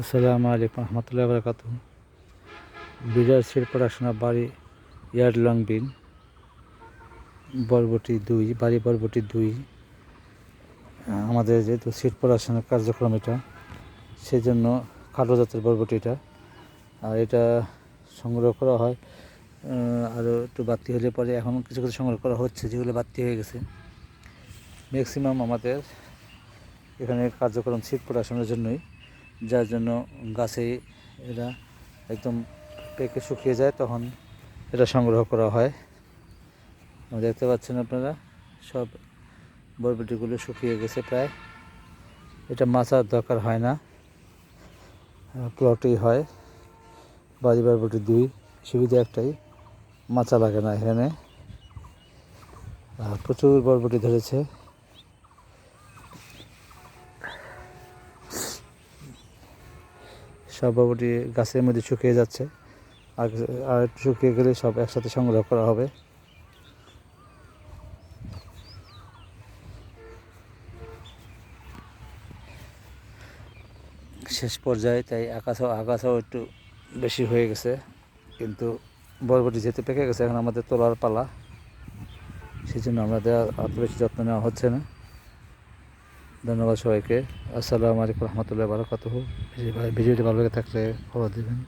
আসসালামু আলাইকুম রহমতুল্লাহ বরকাত। বিডার সিড প্রোডাকশন অফ বাড়ি ইয়ার্ড লং বিন বরবটি 2 বাড়ি বরবটি 2। আমাদের যেহেতু সিড প্রোডাকশনের কার্যক্রম এটা, সেই জন্য খাটো জাতের বরবটিটা। আর এটা সংগ্রহ করা হয় আরও একটু বাড়তি হলে পরে, এখন কিছু কিছু সংগ্রহ করা হচ্ছে যেগুলো বাড়তি হয়ে গেছে। ম্যাক্সিমাম আমাদের এখানে কার্যক্রম সিড প্রোডাকশনের জন্যই, যার জন্য গাছে এরা একদম পেকে শুকিয়ে যায়, তখন এটা সংগ্রহ করা হয়। দেখতে পাচ্ছেন আপনারা, সব বরবটিগুলো শুকিয়ে গেছে প্রায়। এটা মাচার দরকার হয় না, প্লটেই হয়। বাড়ি বরবটি 2 সুবিধা একটাই, মাচা লাগে না এখানে। প্রচুর বরবটি ধরেছে। সব বরবটি গাছের মধ্যে শুকিয়ে যাচ্ছে, আর একটু শুকিয়ে গেলে সব একসাথে সংগ্রহ করা হবে। শেষ পর্যায়ে তাই আগাছাও একটু বেশি হয়ে গেছে, কিন্তু বরবটি যেহেতু পেকে গেছে, এখন আমাদের তোলার পালা। সেই জন্য আমাদের অত বেশি যত্ন নেওয়া হচ্ছে না। ধন্যবাদ সবাইকে। আসসালামু আলাইকুম রহমতুল্লাহ বারাকাতুহু। ভিডিওটি ভালো লেগে থাকলে ফলো দেবেন।